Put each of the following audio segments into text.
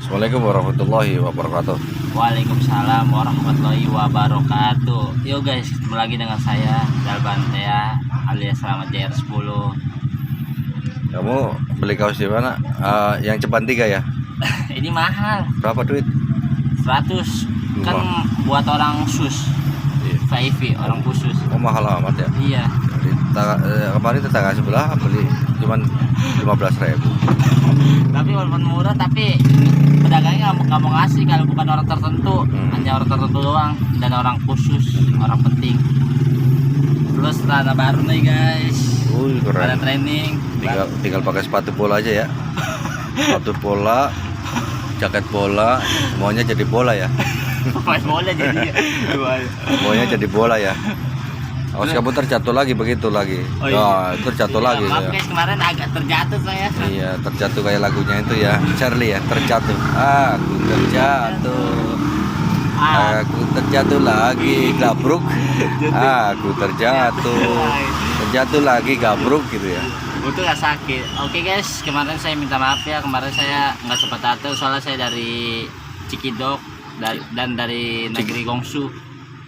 Assalamualaikum warahmatullahi wabarakatuh. Waalaikumsalam warahmatullahi wabarakatuh. Yo guys, ketemu lagi dengan saya Dalbantea alias Selamat JR10. Kamu beli kaos di mana? Yang ceban 3 ya? Ini mahal, Berapa duit? 100 kan buat orang sus, Iya. VIP orang khusus. Oh, mahal amat ya. Iya. Kemarin tetangga sebelah beli cuman 15.000. Tapi walaupun murah, tapi pedagangnya nggak mau ngasih kalau bukan orang tertentu, hanya orang tertentu doang dan orang khusus, orang penting. Terus celana baru nih guys. Keren. Pada training. Tinggal pakai sepatu bola aja ya. Sepatu bola, jaket bola, semuanya jadi bola ya. Main bola jadi. Semuanya jadi bola ya. Awas kamu terjatuh lagi begitu lagi. Oh, iya. Terjatuh lagi Maaf ya. guys, kemarin agak terjatuh saya. Iya, terjatuh kayak lagunya itu ya, Charlie ya, terjatuh. Aku terjatuh. Aku terjatuh lagi, gabruk. Aku terjatuh. Terjatuh lagi, gabruk gitu ya. Itu nggak sakit. Oke guys, kemarin saya minta maaf ya. Kemarin saya nggak sempat datang soalnya saya dari Cikidok dan dari negeri Gongsu.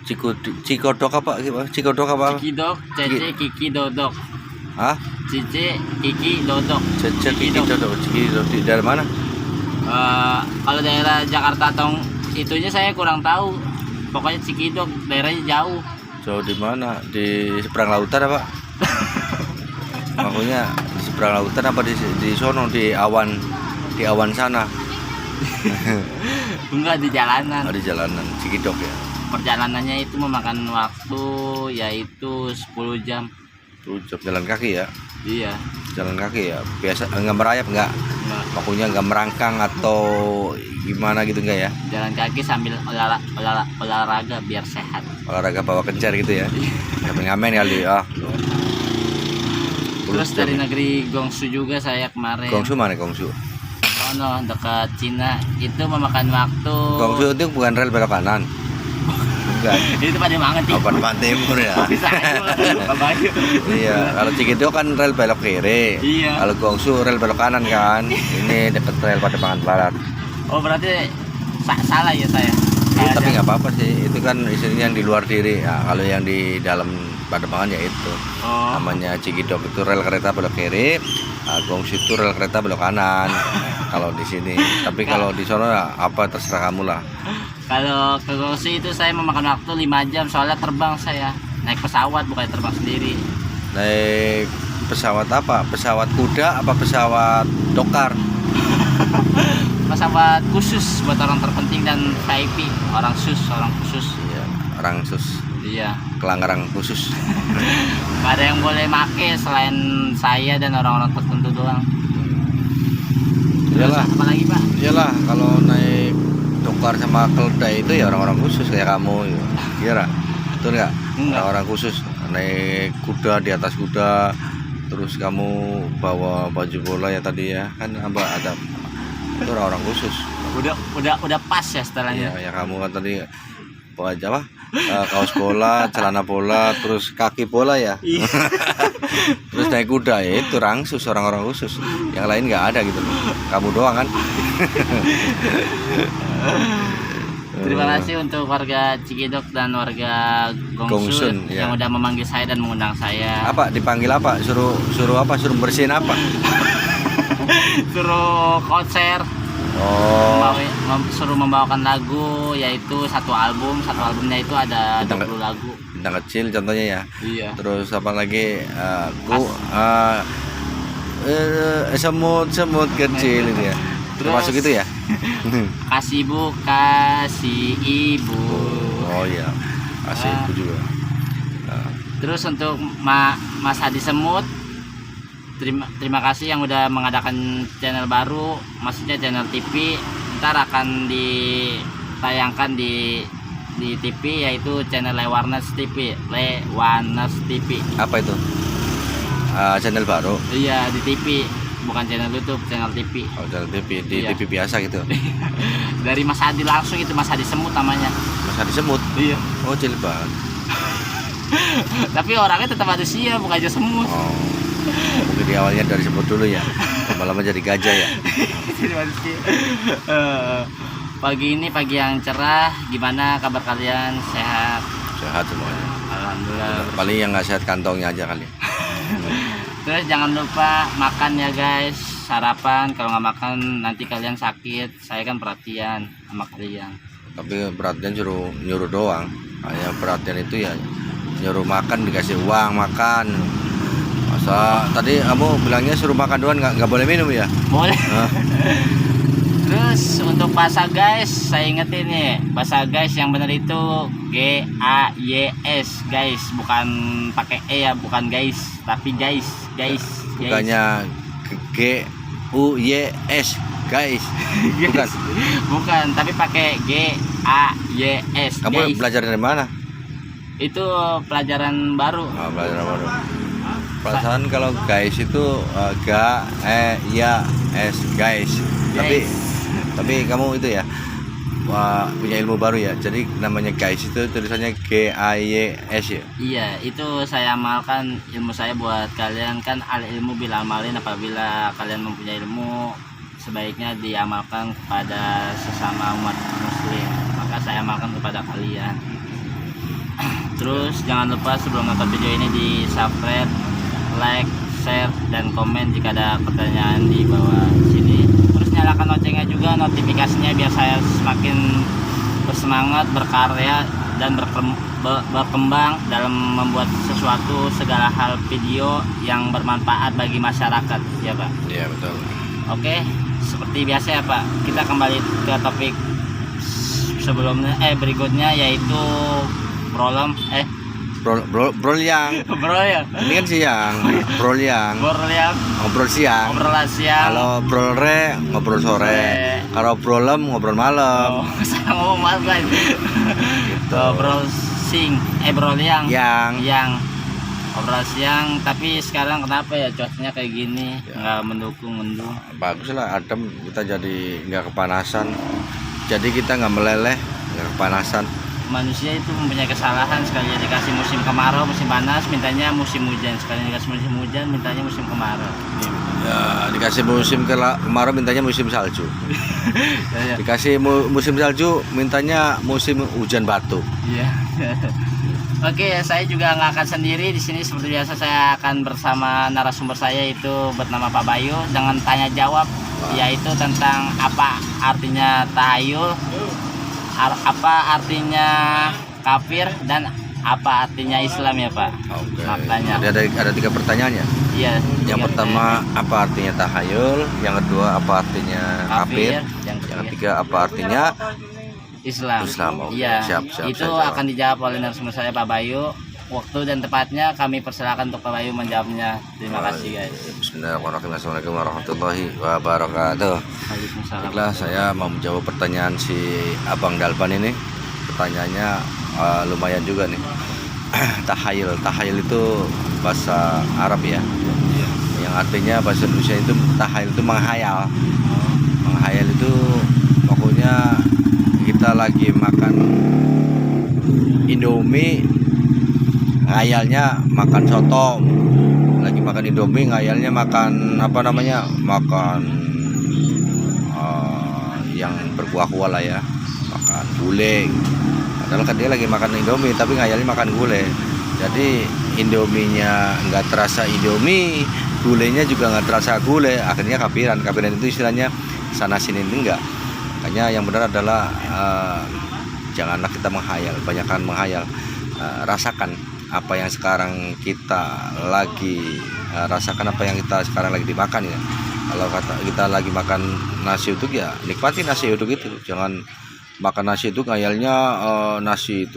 Cikodok apa? Cikodok apa? Cikidok, Cece, Kiki, Dodok. Hah? Cice, Kiki, Dodok. Cece Kiki Dodok. Cikidok dari mana? Kalau daerah Jakarta atau itunya saya kurang tahu. Pokoknya Cikidok, daerahnya jauh. Jauh di mana? Di seberang lautan apa? Maksudnya di seberang lautan apa di sono di awan sana? Enggak, di jalanan. Oh, di jalanan Cikidok ya. Perjalanannya itu memakan waktu yaitu 10 jam. Jalan kaki ya. Iya. Jalan kaki ya. Biasa enggak merayap enggak? Nah, Maksudnya enggak merangkang atau gimana gitu enggak ya? jalan kaki sambil olahraga biar sehat. Olahraga bawa kencer gitu ya. Ngamen kali ah. Terus dari negeri Gongsu juga saya kemarin. Gongsu mana Gongsu? Oh no, dekat Cina. Itu memakan waktu. Gongsu itu bukan rel belok kanan. Bukan. Itu pada banget sih. Apa timur ya? Bisa aja. Iya, kalau Cikidok kan rel belok kiri. Iya. Kalau Gongsu rel belok kanan kan. Ini dekat rel Pademangan Barat. Oh berarti salah ya saya. Iya, tapi nggak apa-apa sih. Itu kan istilahnya yang di luar diri. Ya, kalau yang di dalam Pademangan ya itu. Oh. Namanya Cikidok itu rel kereta belok kiri. Gongsu itu rel kereta belok kanan. Kalau di sini. Tapi kalau di sono ya apa terserah kamu lah. Kalau ke Gongsu itu saya memakan waktu 5 jam soalnya terbang saya. Naik pesawat bukan terbang sendiri. Naik pesawat apa? Pesawat kuda apa pesawat dokar? Pesawat khusus buat orang terpenting dan VIP, orang khusus. Iya, orang sus. Iya. Kelanggarang khusus. Gak ada yang boleh make selain saya dan orang-orang tertentu doang. Iyalah. Terus apa lagi Pak? Iyalah, kalau naik dokar sama keledai itu ya orang-orang khusus kayak kamu ya. Iya Ra? Betul nggak? Enggak. Orang khusus naik kuda di atas kuda, terus kamu bawa baju bola ya tadi ya kan ada itu orang-orang khusus. Udah pas ya setelahnya. Iya, ya kamu kan tadi bawa apa? Kaos bola, celana bola, terus kaki bola ya. Iya. Terus naik kuda ya itu rangsus orang-orang khusus. Yang lain nggak ada gitu. Kamu doang kan? Terima kasih untuk warga Cikidok dan warga Gongsu Gongsun, ya. yang udah memanggil saya dan mengundang saya. Apa dipanggil apa? Suruh apa? Suruh bersihin apa? Suruh konser. Oh, Suruh membawakan lagu yaitu satu albumnya itu ada Bintang- 20 lagu. bintang kecil contohnya ya. Iya. Terus apa lagi? Semut kecil ini ya. Termasuk itu ya? Kasih bu, kasih ibu. Oh iya, kasih itu juga. Terus untuk Mas Hadi Semut, terima kasih yang udah mengadakan channel baru, maksudnya channel TV. Ntar akan ditayangkan di TV yaitu channel Lewarnes TV. Apa itu? Channel baru. Iya di TV, bukan channel YouTube, channel TV. Oh, channel TV di Iya. TV biasa gitu. Dari Mas Hadi langsung, itu Mas Hadi Semut namanya. Masa disemut? Iya. Oh, cilik banget. Tapi orangnya tetap manusia, bukan aja semut. Oh, mungkin di awalnya dari semut dulu ya, lama-lama jadi gajah ya. Rizky. Pagi ini pagi yang cerah. Gimana kabar kalian? Sehat? Sehat semuanya. Alhamdulillah. Paling yang nggak sehat kantongnya aja kali. Terus jangan lupa makan ya guys, sarapan. Kalau nggak makan nanti kalian sakit. Saya kan perhatian sama kalian. Tapi perhatian nyuruh doang. Hanya perhatian itu ya nyuruh makan, dikasih uang makan. Masa tadi kamu bilangnya suruh makan doang, nggak boleh minum ya? Boleh. Hah? Terus untuk bahasa guys, saya ingetin nih, bahasa guys yang benar itu GAYS guys, bukan pakai E ya, bukan guys, tapi guys. Bukannya GUYS guys. Bukan. Bukan, tapi pakai GAYS. Kamu guys. belajar dari mana? Itu pelajaran baru. Ah, belajar baru. Perasaan kalau guys itu GAYS guys. Tapi kamu itu ya, wah, punya ilmu baru ya. Jadi namanya guys itu tulisannya GAYS ya. Iya, itu saya amalkan ilmu saya buat kalian kan, al ilmu bil amalin. Apabila kalian mempunyai ilmu, sebaiknya diamalkan kepada sesama umat muslim. Maka saya amalkan kepada kalian. Terus jangan lupa sebelum nonton video ini di subscribe, like, share, dan komen jika ada pertanyaan di bawah sini. Terus nyalakan loncengnya juga, notifikasinya, biar saya semakin bersemangat berkarya dan berkembang dalam membuat sesuatu, segala hal video yang bermanfaat bagi masyarakat ya Pak. Iya betul. Oke, seperti biasa ya Pak, kita kembali ke topik sebelumnya berikutnya, yaitu Brol yang bro ya, ini kan siang, brol yang ngobrol siang. obrolan siang. Kalau brolre ngobrol sore. Kalau brolem ngobrol malam. Saya ngomong maaf guys. Gitu. Brol Yang obrol siang. Tapi sekarang kenapa ya cuacanya kayak gini, nggak mendukung. bagus lah, adem, kita jadi nggak kepanasan. Jadi kita nggak meleleh, nggak kepanasan. Manusia itu mempunyai kesalahan, sekali dikasih musim kemarau, musim panas, mintanya musim hujan. Sekali dikasih musim hujan, mintanya musim kemarau. Ya, dikasih musim kemarau mintanya musim salju. Dikasih musim salju mintanya musim hujan batu. Iya. Oke, saya juga nggak akan sendiri di sini. Seperti biasa saya akan bersama narasumber saya, itu bernama Pak Bayu, dengan tanya jawab, yaitu tentang apa artinya tahayul, apa artinya kafir, dan apa artinya Islam ya Pak. Oke. Makanya. Jadi ada 3 pertanyaan ya. Iya. Yang pertama apa artinya tahayul, yang kedua apa artinya kafir, yang ketiga apa artinya Islam. Oke. Iya. Siap, Itu saya jawab. akan dijawab oleh narasumber saya Pak Bayu. Waktu dan tepatnya kami persilakan untuk Pak Bayu menjawabnya. Terima kasih guys. Bismillahirrahmanirrahim. Assalamualaikum warahmatullahi wabarakatuh. Waalaikumsalam. Baiklah, saya mau menjawab pertanyaan si Abang Dalpan ini. Pertanyaannya lumayan juga nih. Tahayul itu bahasa Arab ya. Yang artinya bahasa Indonesia itu tahayul itu menghayal. Menghayal itu pokoknya kita lagi makan Indomie, ngayalnya makan soto. Lagi makan Indomie, ngayalnya makan apa namanya, makan yang berkuah-kuah lah ya, makan gulai. Padahal kan dia lagi makan Indomie tapi ngayalnya makan gulai. Jadi Indominya nggak terasa Indomie, gulainya juga nggak terasa gulai, akhirnya kafiran. Kafiran itu istilahnya sana sini enggak. Makanya yang benar adalah janganlah kita menghayal, banyakkan menghayal. Rasakan apa yang sekarang kita lagi rasakan, apa yang kita sekarang lagi dimakan ya. Kalau kita lagi makan nasi uduk ya nikmati nasi uduk itu. Jangan makan nasi itu ngayalnya nasi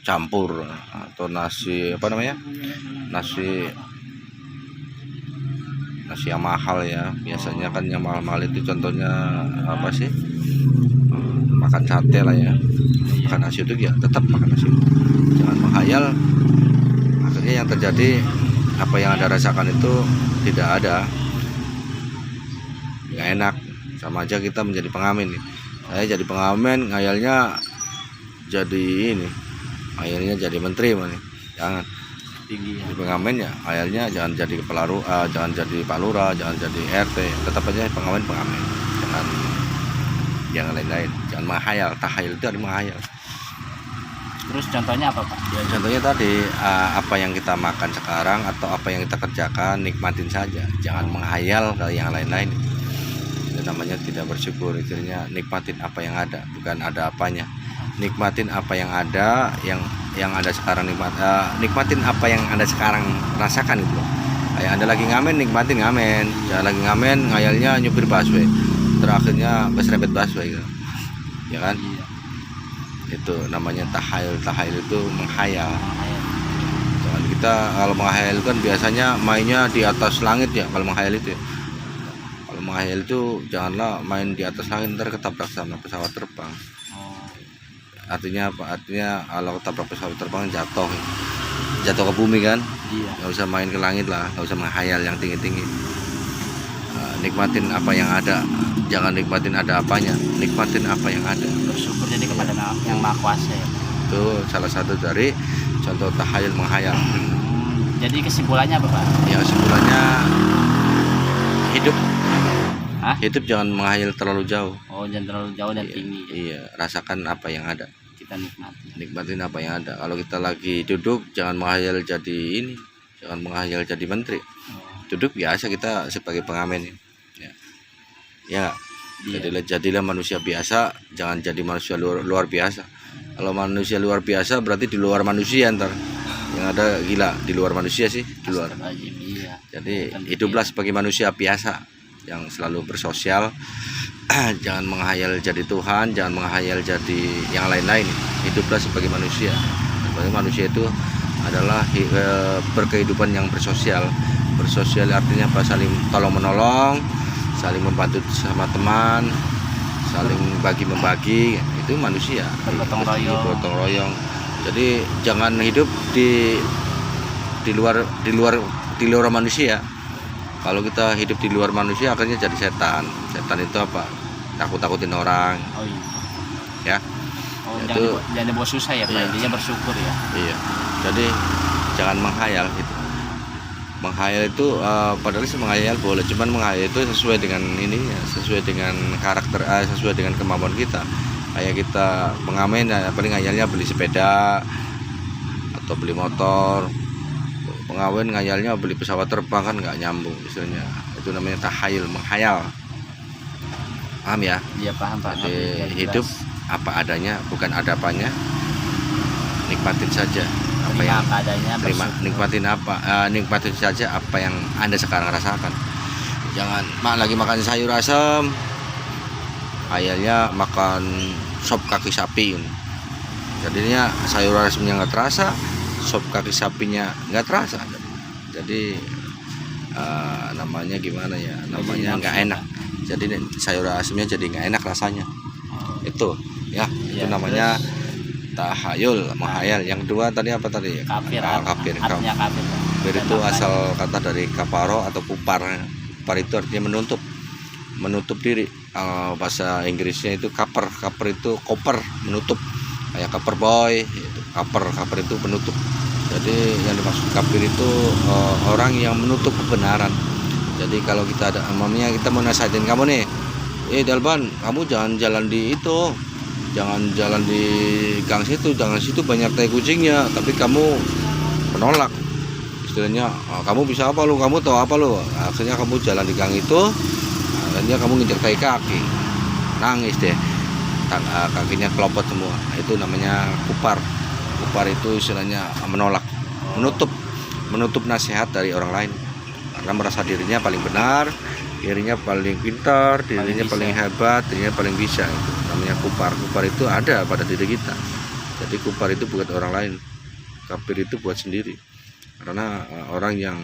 campur atau nasi apa namanya, nasi yang mahal ya. Biasanya kan yang mahal-mahal itu contohnya apa sih, makan sate lah ya. Makan nasi uduk ya tetap makan nasi uduk, jangan menghayal. Akhirnya yang terjadi apa yang Anda rasakan itu tidak ada, nggak enak. Sama aja kita menjadi pengamen nih. Saya jadi pengamen, ngayalnya jadi ini, akhirnya jadi menteri nih. Jangan. tinggi ya. Di pengamen ya hayalnya jangan jadi jangan jadi Pak Lurah, jangan jadi RT, tetap aja pengamen, jangan yang lain-lain, jangan menghayal. Tahayul itu ada menghayal. Terus contohnya apa Pak? Ya, contohnya tadi apa yang kita makan sekarang atau apa yang kita kerjakan, nikmatin saja, jangan menghayal ke yang lain-lain. Itu namanya tidak bersyukur. Istilahnya nikmatin apa yang ada, bukan ada apanya. Nikmatin apa yang ada, yang ada sekarang, nikmatin apa yang Anda sekarang rasakan itu. Kayak Anda lagi ngamen, nikmatin ngamen. Jangan lagi ngamen ngayalnya nyupir busway, terakhirnya keserempet busway gitu. Ya kan? Iya. Itu namanya tahayul. Tahayul itu menghayal. Menghayal. Jangan kita kalau menghayal kan biasanya mainnya di atas langit ya. Kalau menghayal itu ya. Kalau menghayal itu janganlah main di atas langit, ntar ketabrak sama pesawat terbang. Oh, Artinya apa? Artinya kalau ketabrak pesawat terbang jatuh ke bumi kan. iya. Nggak usah main ke langit lah, nggak usah menghayal yang tinggi-tinggi. Nikmatin apa yang ada, jangan nikmatin ada apanya, nikmatin apa yang ada. Bersyukur jadi kepada yang Maha Kuasa ya. Itu salah satu dari contoh tahayul menghayal. Jadi kesimpulannya apa Pak? Ya kesimpulannya hidup Hah? hidup jangan menghayal terlalu jauh. Oh, jangan terlalu jauh dan Iya, tinggi. iya, rasakan apa yang ada, Kita nikmati. nikmatin apa yang ada. Kalau kita lagi duduk jangan menghayal jadi ini, jangan menghayal jadi menteri. Oh, Duduk biasa kita sebagai pengamen ya. Ya, iya. jadilah manusia biasa, jangan jadi manusia luar biasa. Kalau manusia luar biasa berarti di luar manusia, ntar yang ada gila di luar manusia sih, di luar. Astagfirullahaladzim, iya. Jadi Bukan hiduplah sebagai manusia biasa yang selalu bersosial. Jangan menghayal jadi Tuhan, jangan menghayal jadi yang lain-lain. Hiduplah sebagai manusia. Sebagai manusia itu adalah berkehidupan yang bersosial. Bersosial artinya apa? Saling tolong menolong, saling membantu sama teman, saling bagi-membagi. Itu manusia. Bergotong royong. Bergotong royong. Jadi jangan hidup di luar manusia. Kalau kita hidup di luar manusia akhirnya jadi setan. Setan itu apa? Takut-takutin orang, Oh iya. ya. Oh, Itu- jangan dibawa susah ya Pak. Iya. Intinya bersyukur ya. Iya. Jadi jangan menghayal gitu. Menghayal itu padahal sih menghayal boleh, cuman menghayal itu sesuai dengan ini ya, sesuai dengan karakter, sesuai dengan kemampuan kita. Kayak kita mengamen paling ngayalnya beli sepeda atau beli motor. Pengawen ngayalnya beli pesawat terbang kan nggak nyambung istilahnya. Itu namanya tahayul, menghayal. Paham ya? Iya paham Pak. Jadi Ngerti, jelas. hidup apa adanya, bukan ada apanya. Nikmatin saja apa Terima yang apa adanya. terima, bersyukur. nikmatin saja apa yang Anda sekarang rasakan. Jangan lagi makan sayur asam, ayahnya makan sop kaki sapi. Jadinya sayur asamnya nggak terasa, sop kaki sapinya nggak terasa. Jadi namanya gimana ya? Namanya nggak enak. Jadi sayur asamnya jadi nggak enak rasanya. Oh, Itu ya, itu iya, namanya tahayul, menghayal. Yang kedua tadi apa tadi? kafir. Kafir. Artinya kafir Pak. Kafir Dan itu maknanya- asal kata dari kaparo atau pupar. Pupar itu artinya menutup diri. Bahasa Inggrisnya itu cover itu koper, menutup. Kayak cover boy, itu cover itu penutup. Jadi yang dimaksud kafir itu orang yang menutup kebenaran. Jadi kalau kita ada mamanya, kita mau nasihatin kamu nih, Dalban, kamu jangan jalan di itu, jangan jalan di gang situ, jangan situ banyak tai kucingnya, tapi kamu menolak. Istilahnya, kamu bisa apa lu, kamu tahu apa lu, akhirnya kamu jalan di gang itu, akhirnya kamu nginjak tai kaki, nangis deh, kakinya kelopot semua. Itu namanya kupar. Kupar itu istilahnya menolak, menutup nasihat dari orang lain, karena merasa dirinya paling benar, dirinya paling pintar, dirinya bisa. paling hebat, dirinya paling bisa. Itu namanya kupar. Kupar itu ada pada diri kita. Jadi kupar itu buat orang lain, kafir itu buat sendiri. Karena orang yang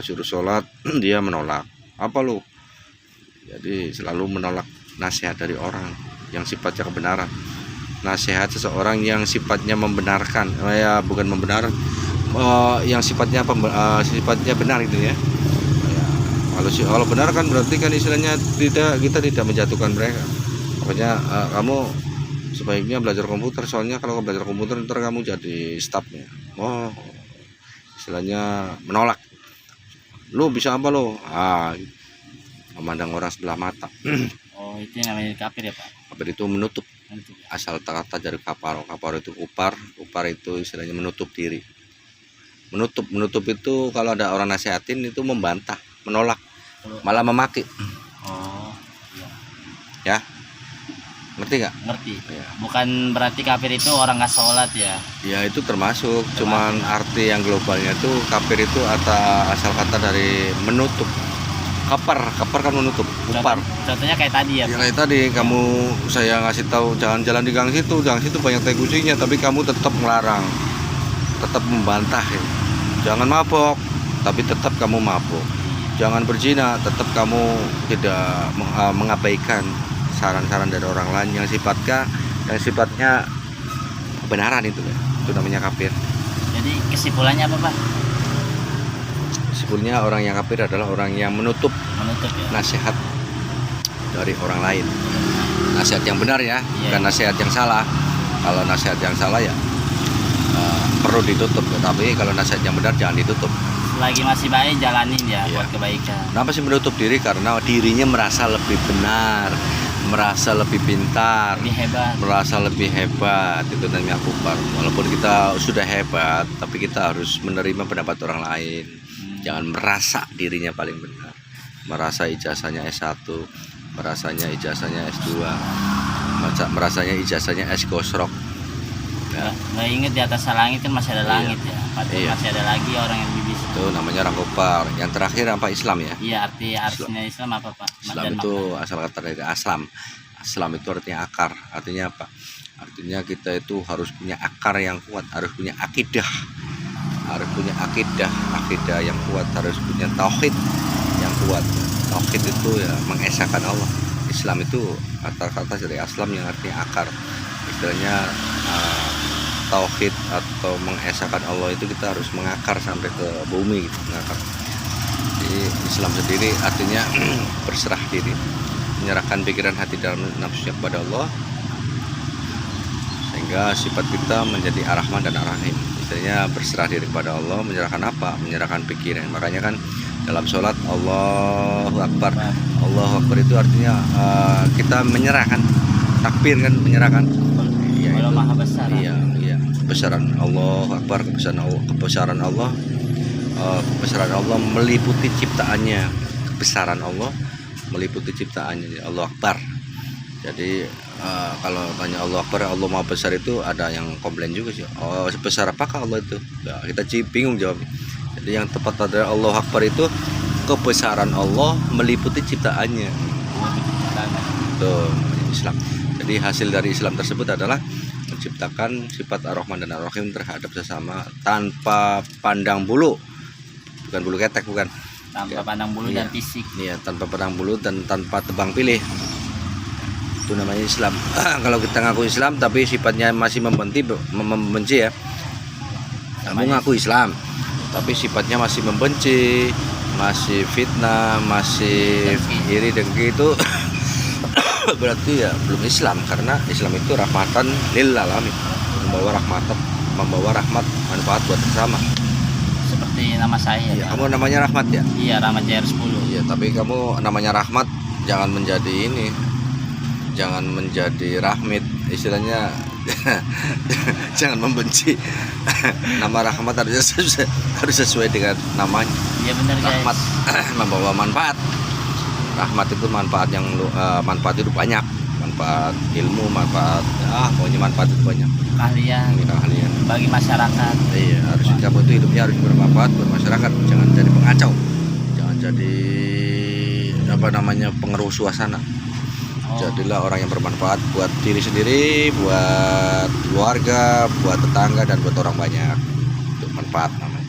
suruh sholat dia menolak. Apa lu? Jadi selalu menolak nasihat dari orang yang sifatnya kebenaran. Nasihat seseorang yang sifatnya membenarkan, bukan membenarkan, yang sifatnya benar gitu ya. Kalau benar kan berarti kan istilahnya kita tidak menjatuhkan mereka. Pokoknya kamu Sebaiknya belajar komputer, soalnya kalau belajar komputer ntar kamu jadi staffnya. Oh, istilahnya menolak. Lo bisa apa lo? Memandang orang sebelah mata. Oh, itu yang namanya kafir ya, Pak. Kafir itu menutup. Untuk ya. Asal kata dari kapar. Kapar itu upar. Upar itu istilahnya menutup diri. Menutup itu kalau ada orang nasihatin itu membantah, menolak, malah memaki. Oh, iya. Ya, ngerti nggak? Ngerti. Ya. Bukan berarti kafir itu orang nggak sholat ya. Ya itu termasuk, cuman arti yang globalnya itu kafir itu asal kata dari menutup. Kapar kan menutup, upar. Contohnya kayak tadi ya, Ya Pak. kayak tadi saya ngasih tahu jangan jalan di gang situ banyak tai kucingnya, tapi kamu tetap melarang, tetap membantah ya. Jangan mabok, tapi tetap kamu mabok. Jangan berzina, tetap kamu tidak mengabaikan saran-saran dari orang lain yang sifatnya kebenaran itu ya. Itu namanya kafir. Jadi kesimpulannya apa, Pak? Sebetulnya orang yang kafir adalah orang yang menutup Menutup ya. nasihat dari orang lain. Nasihat yang benar ya, bukan nasihat yang salah. Kalau nasihat yang salah ya perlu ditutup, tapi kalau nasihat yang benar jangan ditutup. Selagi masih baik jalanin ya, Iya. buat kebaikan. Kenapa sih menutup diri? Karena dirinya merasa lebih benar, merasa lebih pintar, Lebih hebat. merasa lebih hebat. Itu namanya kufar. Walaupun kita sudah hebat, tapi kita harus menerima pendapat orang lain. Jangan merasa dirinya paling benar, merasa ijazahnya S1, merasanya ijazahnya S2, merasanya ijazahnya S gosrok ya. Nggak inget di atas langit kan masih ada langit ya. Pasti Iya. masih ada lagi orang yang lebih bisa. Itu namanya orang kufar. Yang terakhir apa? Islam ya. Iya, artinya Islam apa, Pak? Islam itu asal kata dari aslam. Aslam itu artinya akar. Artinya apa? Artinya kita itu harus punya akar yang kuat, harus punya akidah. Harus punya akidah yang kuat, harus punya tauhid yang kuat. Tauhid itu ya mengesahkan Allah. Islam itu kata-kata dari aslam yang artinya akar. Istilahnya tauhid atau mengesahkan Allah itu kita harus mengakar sampai ke bumi gitu, mengakar. Jadi Islam sendiri artinya berserah diri, menyerahkan pikiran, hati dan nafsunya kepada Allah, sehingga sifat kita menjadi Ar-Rahman dan Ar-Rahim. Istilahnya berserah diri kepada Allah, menyerahkan apa? Menyerahkan pikiran. Makanya kan dalam sholat Allahu Akbar. Allahu Akbar itu artinya kita menyerahkan, takbir kan, menyerahkan. Iya, Allah itu. Maha Besar. Iya, kebesaran Allahu Akbar, kebesaran Allah, kebesaran Allah meliputi ciptaannya, kebesaran Allah meliputi ciptaannya. Allahu Akbar. Jadi kalau tanya Allah Akbar, Allah Maha Besar itu ada yang komplain juga sih. Oh, sebesar apakah Allah itu? Nah, kita bingung jawabnya. Jadi yang tepat adalah Allah Akbar itu kebesaran Allah meliputi ciptaannya. Itu Islam. Jadi hasil dari Islam tersebut adalah menciptakan sifat Ar-Rahman dan Ar-Rahim terhadap sesama tanpa pandang bulu. Bukan bulu ketek, bukan. Tanpa pandang bulu dan fisik. Iya, tanpa pandang bulu dan tanpa tebang pilih. Itu namanya Islam. Kalau kita ngaku Islam tapi sifatnya masih membenci ya. Kamu ngaku Islam tapi sifatnya masih membenci, masih fitnah, masih iri dengki, itu berarti ya belum Islam. Karena Islam itu rahmatan lil alamin, membawa rahmat, manfaat buat bersama. Seperti nama saya. Ya, kamu namanya Rahmat ya? Iya, Rahmat JR10. Iya, tapi kamu namanya Rahmat, jangan menjadi ini. Jangan menjadi Rahmit, istilahnya jangan membenci. Nama Rahmat harus sesuai dengan namanya. Iya benar, guys. Rahmat membawa manfaat. Rahmat itu manfaat itu banyak. Manfaat ilmu, pokoknya manfaat itu banyak. Keahlian bagi masyarakat. Iya, harus kamu itu hidupnya harus bermanfaat buat masyarakat. Jangan jadi pengacau. Jangan jadi pengeruh suasana. Jadilah orang yang bermanfaat buat diri sendiri, buat keluarga, buat tetangga, dan buat orang banyak. Itu manfaat namanya.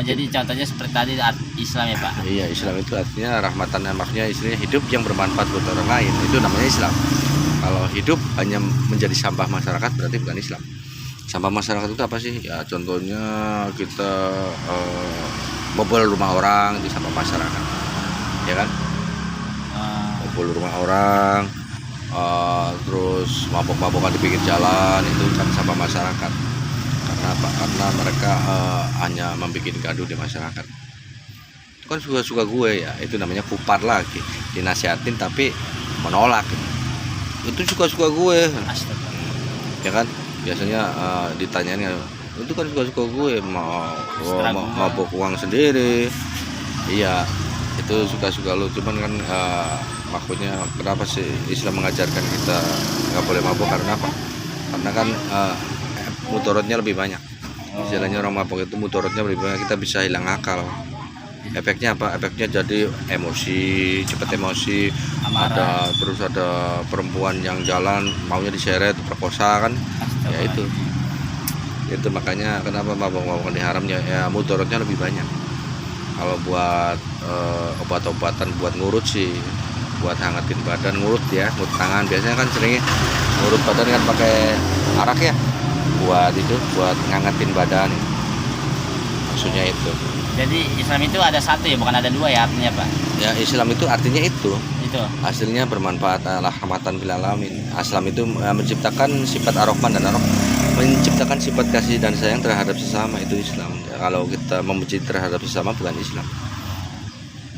Jadi contohnya seperti tadi Islam ya, Pak? Iya, Islam itu artinya rahmatan, maksudnya istilahnya hidup yang bermanfaat buat orang lain. Itu namanya Islam. Kalau hidup hanya menjadi sampah masyarakat berarti bukan Islam. Sampah masyarakat itu apa sih? Ya contohnya kita bobol rumah orang di sampah masyarakat. Ya kan? Bobol rumah orang, terus mabok-mabokan di pinggir jalan itu jangan sampah masyarakat. Karena apa? Karena mereka hanya membuat gaduh di masyarakat. Itu kan suka-suka gue ya, itu namanya kupar lagi, dinasihatin tapi menolak. Itu suka-suka gue. Astaga. Ya kan, biasanya ditanyain, itu kan suka-suka gue, mau mabok uang sendiri. Iya, itu suka-suka lu. Cuman kan maksudnya kenapa sih Islam mengajarkan kita nggak boleh mabok? Karena apa? Karena kan mudaratnya lebih banyak. Istilahnya orang mabok itu mudaratnya lebih banyak, kita bisa hilang akal. Efeknya apa? Efeknya jadi emosi, cepat emosi. Terus ada perempuan yang jalan maunya diseret, perkosa kan. Ya itu makanya kenapa mabok-mabokan diharamnya, ya mudaratnya lebih banyak. Kalau buat obat-obatan buat ngurut sih, buat hangatin badan, ngurut ya, ngurut tangan. Biasanya kan sering ngurut badan kan pakai arak ya, buat ngangetin badan, maksudnya itu. Jadi Islam itu ada satu ya, bukan ada dua ya artinya Pak? Ya, Islam itu artinya itu Itu. hasilnya bermanfaat, rahmatan lil alamin. Islam itu menciptakan sifat ar-Rahman dan ar-Rahim, menciptakan sifat kasih dan sayang terhadap sesama, itu Islam. Ya, kalau kita membenci terhadap sesama bukan Islam.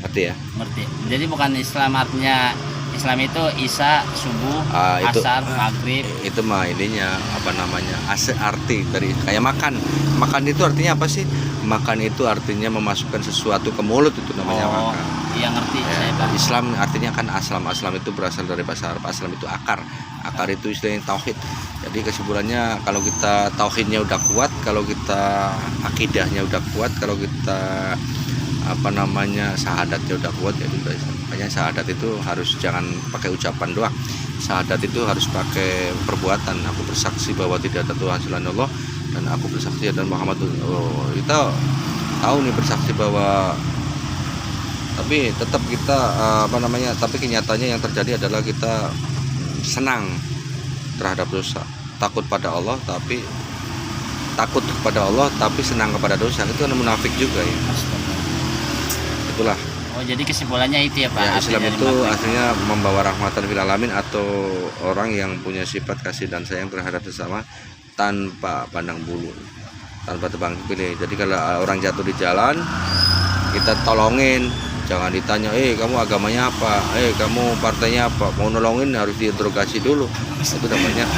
Ngerti ya? Ngerti. Jadi bukan Islam artinya, Islam itu Isya, subuh, Itu asar, maghrib. itu mah ininya apa namanya, arti dari kayak makan itu artinya apa sih? Makan itu artinya memasukkan sesuatu ke mulut, itu namanya makan. Iya ngerti saya Pak. Islam artinya kan aslam itu berasal dari bahasa Arab. Aslam itu akar itu istilahnya tauhid. Jadi kesimpulannya, kalau kita tauhidnya udah kuat, kalau kita akidahnya udah kuat, kalau kita apa namanya syahadatnya udah kuat, ya udah Islam. Makanya syahadat itu harus jangan pakai ucapan doang. Syahadat itu harus pakai perbuatan. Aku bersaksi bahwa tidak ada Tuhan selain Allah, dan aku bersaksi dan Muhammad. Kita tahu nih bersaksi bahwa, tapi tetap kita tapi kenyataannya yang terjadi adalah kita senang terhadap dosa, takut kepada Allah tapi senang kepada dosa. Itu kan munafik juga ya. Itulah. Oh, jadi kesimpulannya itu ya Pak. Ya, Islam artinya itu lima. artinya membawa rahmatan lil alamin, atau orang yang punya sifat kasih dan sayang terhadap sesama tanpa pandang bulu, tanpa tebang pilih. Jadi kalau orang jatuh di jalan, kita tolongin, jangan ditanya, kamu agamanya apa, kamu partainya apa, mau nolongin harus diinterogasi dulu. Itu namanya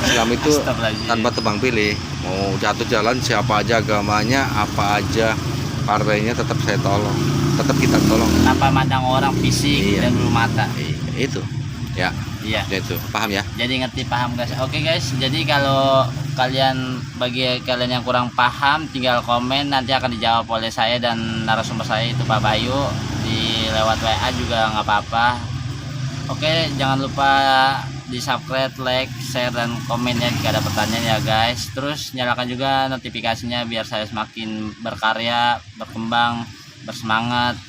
Islam itu tanpa tebang pilih. Mau jatuh jalan, siapa aja agamanya, apa aja partainya, tetap saya tolong, tetap kita tolong tanpa mandang orang fisik dan bulu mata. Itu ya. Iya. Itu paham ya? Jadi ngerti, paham guys. Oke guys, jadi kalau bagi kalian yang kurang paham, tinggal komen, nanti akan dijawab oleh saya dan narasumber saya itu Pak Bayu, di lewat WA juga nggak apa-apa. Oke, jangan lupa di subscribe, like, share, dan komennya jika ada pertanyaan ya guys. Terus nyalakan juga notifikasinya biar saya semakin berkarya, berkembang, bersemangat,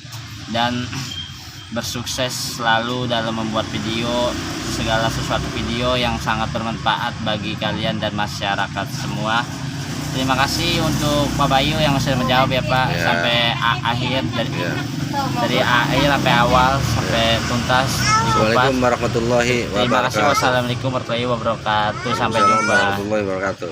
dan bersukses selalu dalam membuat segala sesuatu video yang sangat bermanfaat bagi kalian dan masyarakat semua. Terima kasih untuk Pak Bayu yang sudah menjawab ya Pak, sampai akhir, dari akhir sampai awal sampai tuntas. Assalamualaikum warahmatullahi wabarakatuh. Terima kasih. Wassalamualaikum warahmatullahi wabarakatuh. Sampai jumpa. Warahmatullahi wabarakatuh.